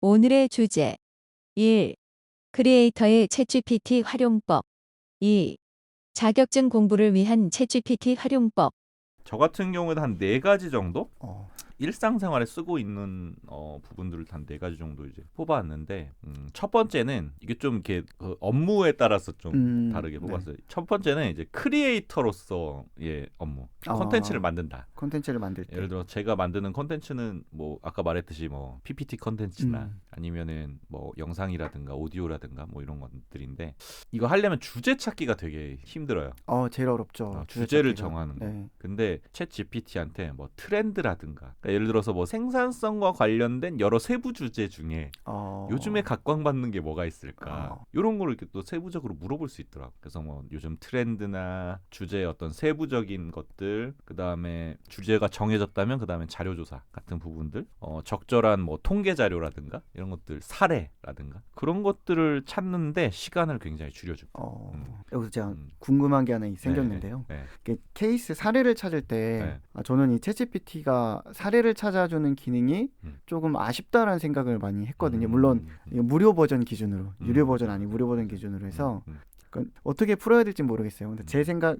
오늘의 주제 1. 크리에이터의 챗GPT 활용법 2. 자격증 공부를 위한 챗GPT 활용법 저 같은 경우에는 한 4가지 정도 일상생활에 쓰고 있는 부분들을 한 4가지 정도 이제 뽑아왔는데 첫 번째는 이게 좀 이렇게 업무에 따라서 좀 다르게 뽑았어요. 네. 첫 번째는 이제 크리에이터로서의 업무, 콘텐츠를 만든다. 콘텐츠를 만들 때. 예를 들어 제가 만드는 콘텐츠는 뭐 아까 말했듯이 뭐 PPT 콘텐츠나 아니면은 뭐 영상이라든가 오디오라든가 뭐 이런 것들인데 이거 하려면 주제 찾기가 되게 힘들어요. 제일 어렵죠. 주제를 찾기가. 정하는 거. 네. 근데 챗 GPT한테 뭐 트렌드라든가 그러니까 예를 들어서 뭐 생산성과 관련된 여러 세부 주제 중에 요즘에 각광받는 게 뭐가 있을까? 이런 거를 이렇게 또 세부적으로 물어볼 수 있더라고. 그래서 뭐 요즘 트렌드나 주제의 어떤 세부적인 것들, 그 다음에 주제가 정해졌다면 그 다음에 자료조사 같은 부분들, 적절한 뭐 통계 자료라든가 이런 것들, 사례라든가 그런 것들을 찾는데 시간을 굉장히 줄여주고. 여기서 제가 궁금한 게 하나 생겼는데요. 네. 이게 케이스 사례를 찾을 때 저는 이 챗GPT가 사례를 찾아주는 기능이 조금 아쉽다라는 생각을 많이 했거든요. 물론 이거 무료 버전 기준으로, 유료 버전 아니 무료 버전 기준으로 해서 그러니까 어떻게 풀어야 될지 모르겠어요. 근데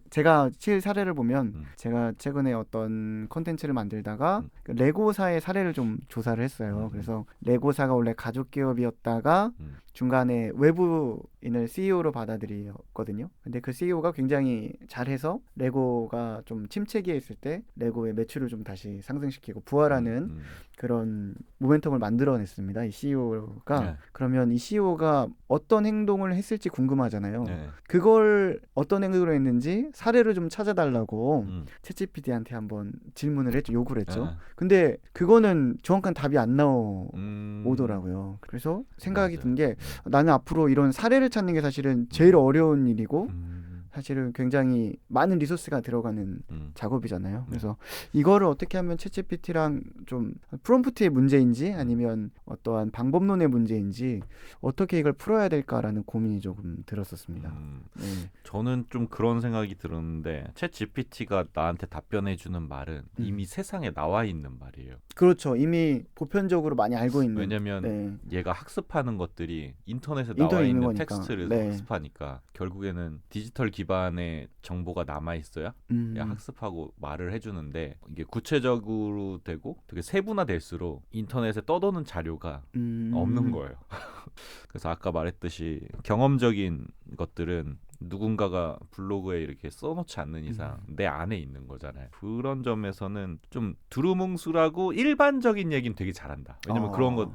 제가 칠 사례를 보면 제가 최근에 어떤 콘텐츠를 만들다가 레고사의 사례를 좀 조사를 했어요. 그래서 레고사가 원래 가족 기업이었다가 중간에 외부인을 CEO로 받아들였거든요. 근데 그 CEO가 굉장히 잘해서 레고가 좀 침체기에 있을 때 레고의 매출을 좀 다시 상승시키고 부활하는 그런 모멘텀을 만들어냈습니다. 이 CEO가. 그러면 이 CEO가 어떤 행동을 했을지 궁금하잖아요. 그걸 어떤 행동을 했는지 사례를 좀 찾아달라고 챗GPT한테 한번 질문을 했죠. 요구를 했죠. 근데 그거는 정확한 답이 안 나오더라고요. 그래서 생각이 든 게 나는 앞으로 이런 사례를 찾는 게 사실은 제일 어려운 일이고 사실은 굉장히 많은 리소스가 들어가는 작업이잖아요. 그래서 이거를 어떻게 하면 챗GPT랑 좀 프롬프트의 문제인지 아니면 어떠한 방법론의 문제인지 어떻게 이걸 풀어야 될까라는 고민이 조금 들었었습니다. 저는 좀 그런 생각이 들었는데 챗 GPT가 나한테 답변해주는 말은 이미 세상에 나와 있는 말이에요. 그렇죠. 이미 보편적으로 많이 알고 있는. 왜냐면 얘가 학습하는 것들이 인터넷에 나와 있는 텍스트를 학습하니까 결국에는 디지털 기반의 정보가 남아있어야 학습하고 말을 해주는데 이게 구체적으로 되고 되게 세분화될수록 인터넷에 떠도는 자료가 없는 거예요. 그래서 아까 말했듯이 경험적인 것들은 누군가가 블로그에 이렇게 써놓지 않는 이상 내 안에 있는 거잖아요. 그런 점에서는 좀 두루뭉술하고 일반적인 얘기는 되게 잘한다. 왜냐면 그런 거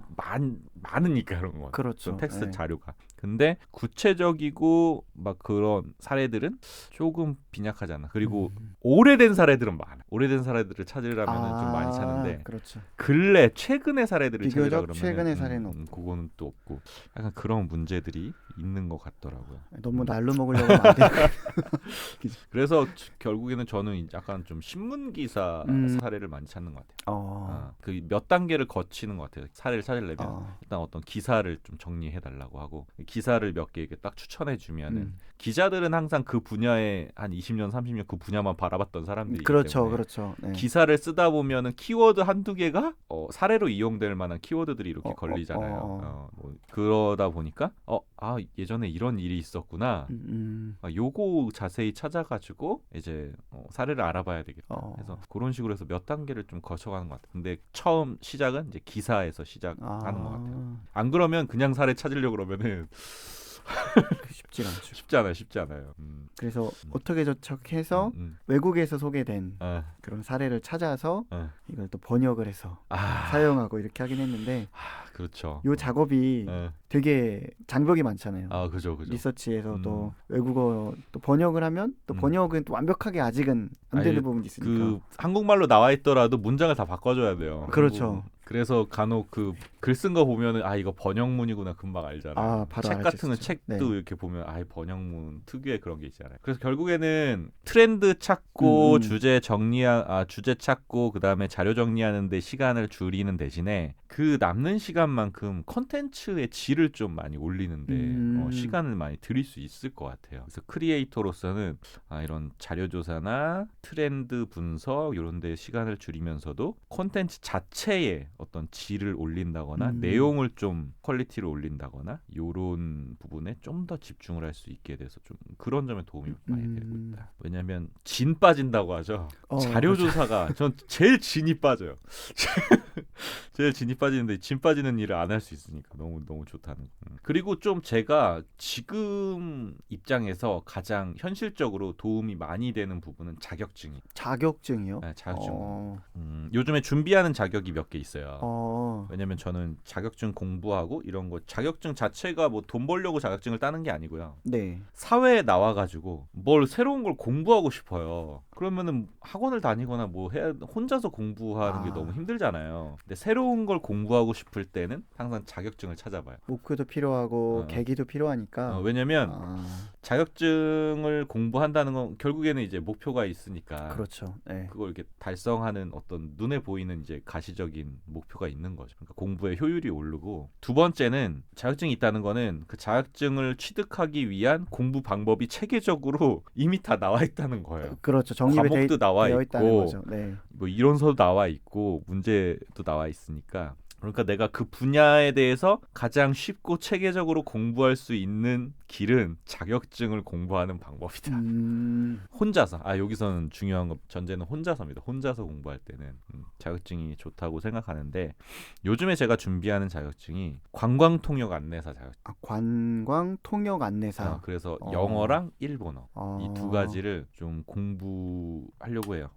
많으니까 그런 거. 그렇죠. 텍스트 자료가. 근데 구체적이고 막 그런 사례들은 조금 빈약하잖아. 그리고 오래된 사례들은 많아. 오래된 사례들을 찾으려면 좀 많이 찾는데 그렇죠. 근래 최근의 사례들을 찾으려 그러면 최근의 사례는 없고 그거는 또 없고 약간 그런 문제들이 있는 것 같더라고요. 너무 날로 먹으려고 하면 안 돼요. 그래서 결국에는 저는 약간 좀 신문 기사 사례를 많이 찾는 것 같아요. 그 몇 단계를 거치는 것 같아요. 사례를 찾으려면 일단 어떤 기사를 좀 정리해 달라고 하고 기사를 몇 개 이렇게 딱 추천해 주면은 기자들은 항상 그 분야에 한 20년, 30년 그 분야만 바라봤던 사람들이기 때문에 그렇죠. 네. 기사를 쓰다 보면은 키워드 한두 개가 사례로 이용될 만한 키워드들이 이렇게 걸리잖아요. 뭐 그러다 보니까 예전에 이런 일이 있었구나. 요거 자세히 찾아가지고 이제 사례를 알아봐야 되겠다. 그래서 그런 식으로 해서 몇 단계를 좀 거쳐가는 것 같아요. 근데 처음 시작은 이제 기사에서 시작하는 것 같아요. 안 그러면 그냥 사례 찾으려고 그러면은 쉽지 않아요. 그래서 어떻게 저척해서 외국에서 소개된 그런 사례를 찾아서 이걸 또 번역을 해서 사용하고 이렇게 하긴 했는데 그렇죠. 이 작업이 되게 장벽이 많잖아요. 그죠. 리서치에서 또 외국어 또 번역을 하면 또 번역은 또 완벽하게 아직은 안 되는 부분이 있으니까. 그 한국말로 나와 있더라도 문장을 다 바꿔줘야 돼요. 그렇죠. 그래서 간혹 그 글 쓴 거 보면은 이거 번역문이구나 금방 알잖아요. 바로 책 같은 건 책도 이렇게 보면 번역문 특유의 그런 게 있잖아요. 그래서 결국에는 트렌드 찾고 주제 찾고 그다음에 자료 정리하는 데 시간을 줄이는 대신에 그 남는 시간만큼 컨텐츠의 질을 좀 많이 올리는데 시간을 많이 들일 수 있을 것 같아요. 그래서 크리에이터로서는 이런 자료조사나 트렌드 분석 이런 데 시간을 줄이면서도 콘텐츠 자체의 어떤 질을 올린다거나 내용을 좀 퀄리티를 올린다거나 이런 부분에 좀 더 집중을 할 수 있게 돼서 좀 그런 점에 도움이 많이 되고 있다. 왜냐하면 진 빠진다고 하죠. 자료조사가 전 제일 진이 빠져요. 제일 진이 빠지는데 진 빠지는 일을 안 할 수 있으니까 너무 좋다는. 그리고 좀 제가 지금 입장에서 가장 현실적으로 도움이 많이 되는 부분은 자격증이. 자격증이요? 네, 자격증. 요즘에 준비하는 자격이 몇 개 있어요. 왜냐면 저는 자격증 공부하고 이런 거 자격증 자체가 뭐 돈 벌려고 자격증을 따는 게 아니고요. 네. 사회에 나와가지고 뭘 새로운 걸 공부하고 싶어요. 그러면은 학원을 다니거나 뭐 해야 혼자서 공부하는 게 너무 힘들잖아요. 근데 새로운 걸 공부하고 싶을 때는 항상 자격증을 찾아봐요. 목표도 필요하고 계기도 필요하니까. 왜냐면 자격증을 공부한다는 건 결국에는 이제 목표가 있으니까. 그렇죠. 네. 그걸 이렇게 달성하는 어떤 눈에 보이는 이제 가시적인 목표가 있는 거죠. 그러니까 공부의 효율이 오르고 두 번째는 자격증이 있다는 거는 그 자격증을 취득하기 위한 공부 방법이 체계적으로 이미 다 나와 있다는 거예요. 그렇죠. 과목도 나와 있고 네. 뭐 이론서도 나와 있고 문제도 나와 있으니까 그러니까 내가 그 분야에 대해서 가장 쉽고 체계적으로 공부할 수 있는 길은 자격증을 공부하는 방법이다. 혼자서 여기서는 중요한 거 전제는 혼자서입니다. 혼자서 공부할 때는 자격증이 좋다고 생각하는데 요즘에 제가 준비하는 자격증이 관광통역 안내사 자격증. 관광통역 안내사. 그래서 영어랑 일본어 이 두 가지를 좀 공부하려고 해요.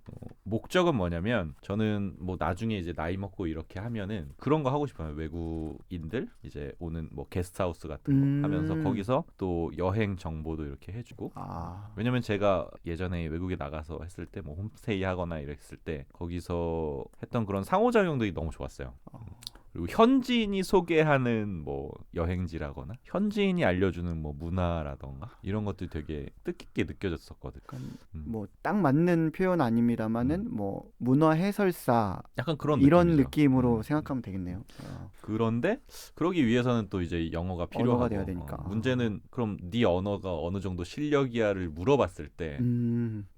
목적은 뭐냐면 저는 뭐 나중에 이제 나이 먹고 이렇게 하면은 그런 거 하고 싶어요. 외국인들 이제 오는 뭐 게스트하우스 같은 거 하면서 거기서 또 여행 정보도 이렇게 해주고. 왜냐면 제가 예전에 외국에 나가서 했을 때 뭐 홈스테이 하거나 이랬을 때 거기서 했던 그런 상호작용들이 너무 좋았어요. 그리고 현지인이 소개하는 뭐 여행지라거나 현지인이 알려주는 뭐 문화라던가 이런 것들이 되게 뜻깊게 느껴졌었거든. 뭐 딱 맞는 표현 아닙니다만은 뭐 문화 해설사 약간 그런 이런 느낌이죠. 느낌으로 생각하면 되겠네요. 그런데 그러기 위해서는 또 이제 영어가 필요하고 언어가 돼야 되니까. 문제는 그럼 네 언어가 어느 정도 실력이야를 물어봤을 때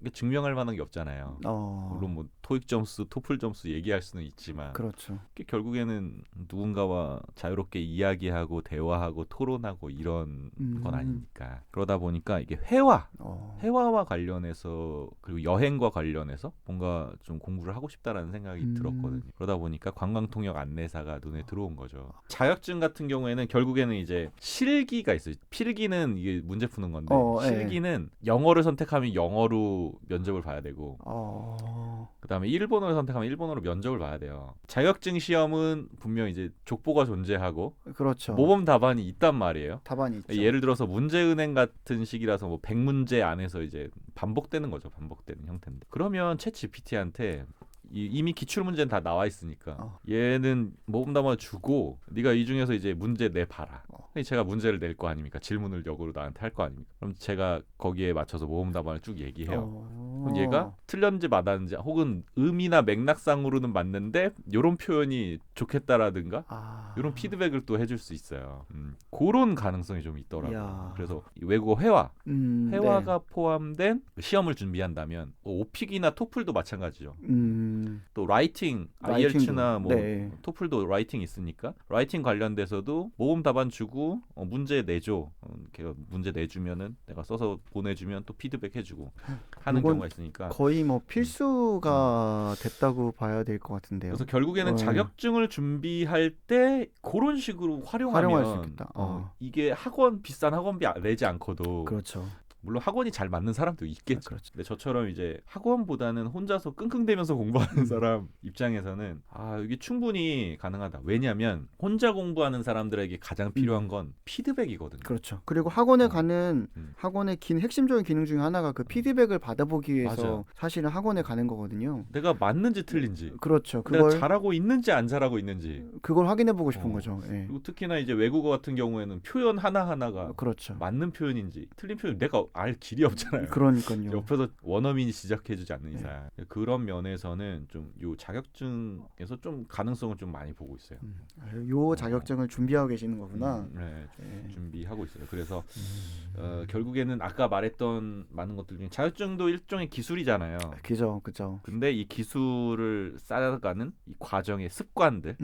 이게 증명할 만한 게 없잖아요. 물론 뭐 토익 점수, 토플 점수 얘기할 수는 있지만 그렇죠. 결국에는 누군가와 자유롭게 이야기하고 대화하고 토론하고 이런 건 아니니까. 그러다 보니까 이게 회화와 관련해서 그리고 여행과 관련해서 뭔가 좀 공부를 하고 싶다라는 생각이 들었거든요. 그러다 보니까 관광통역 안내사가 눈에 들어온 거죠. 자격증 같은 경우에는 결국에는 이제 실기가 있어요. 필기는 이게 문제 푸는 건데 실기는 영어를 선택하면 영어로 면접을 봐야 되고 그다음에 일본어를 선택하면 일본어로 면접을 봐야 돼요. 자격증 시험은 분명 이제 족보가 존재하고 그렇죠. 모범 답안이 있단 말이에요. 답안이 있죠. 예를 들어서 문제은행 같은 식이라서 뭐 100문제 안에서 이제 반복되는 거죠. 반복되는 형태인데. 그러면 챗GPT한테 이미 기출 문제는 다 나와 있으니까 얘는 모범 답안을 주고 네가 이 중에서 이제 문제 내봐라. 제가 문제를 낼 거 아닙니까? 질문을 역으로 나한테 할 거 아닙니까? 그럼 제가 거기에 맞춰서 모범 답안을 쭉 얘기해요. 그럼 얘가 틀렸는지 맞았는지 혹은 의미나 맥락상으로는 맞는데 이런 표현이 좋겠다라든가 이런 피드백을 또 해줄 수 있어요. 그런 가능성이 좀 있더라고요. 그래서 이 외국어 회화가 포함된 시험을 준비한다면 오픽이나 토플도 마찬가지죠. 또 라이팅, IELTS나 뭐 토플도 라이팅 있으니까 라이팅 관련돼서도 모범 답안 주고 문제 내줘. 걔가 문제 내주면은 내가 써서 보내주면 또 피드백 해주고 하는 경우가 있으니까 거의 뭐 필수가 됐다고 봐야 될 것 같은데요. 그래서 결국에는 자격증을 준비할 때 그런 식으로 활용하면 수 있겠다. 이게 비싼 학원비 내지 않고도 그렇죠. 물론 학원이 잘 맞는 사람도 있겠죠. 그렇죠. 근데 저처럼 이제 학원보다는 혼자서 끙끙대면서 공부하는 사람 입장에서는 이게 충분히 가능하다. 왜냐하면 혼자 공부하는 사람들에게 가장 필요한 건 피드백이거든요. 그렇죠. 그리고 학원에 가는 학원의 핵심적인 기능 중에 하나가 그 피드백을 받아보기 위해서 사실은 학원에 가는 거거든요. 내가 맞는지 틀린지. 그렇죠. 내가 잘하고 있는지 안 잘하고 있는지. 그걸 확인해보고 싶은 거죠. 그리고 특히나 이제 외국어 같은 경우에는 표현 하나하나가 그렇죠. 맞는 표현인지 틀린 표현 내가 옆에서 알 길이 없잖아요. 그러니까요. 옆에서 원어민이 지적해주지 않는 이상 그런 면에서는 좀 요 자격증에서 좀 가능성을 좀 많이 보고 있어요. 요 자격증을 준비하고 계시는 거구나. 네, 준비하고 있어요. 그래서 결국에는 아까 말했던 많은 것들 중에 자격증도 일종의 기술이잖아요. 그죠, 그죠. 근데 이 기술을 쌓아가는 이 과정의 습관들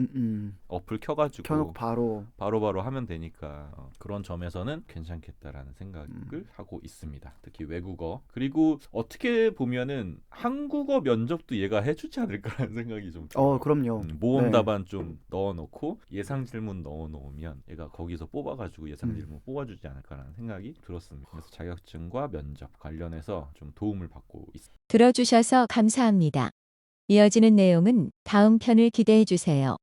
어플 켜가지고 켜놓고 바로 하면 되니까 그런 점에서는 괜찮겠다라는 생각을 하고 있습니다. 특히 외국어 그리고 어떻게 보면은 한국어 면접도 얘가 해주지 않을까라는 생각이 좀 들어요. 그럼요. 모험 네. 답안 좀 넣어놓고 예상 질문 넣어놓으면 얘가 거기서 뽑아가지고 예상 질문 뽑아주지 않을까라는 생각이 들었습니다. 그래서 자격증과 면접 관련해서 좀 도움을 받고 있습니다. 들어주셔서 감사합니다. 이어지는 내용은 다음 편을 기대해 주세요.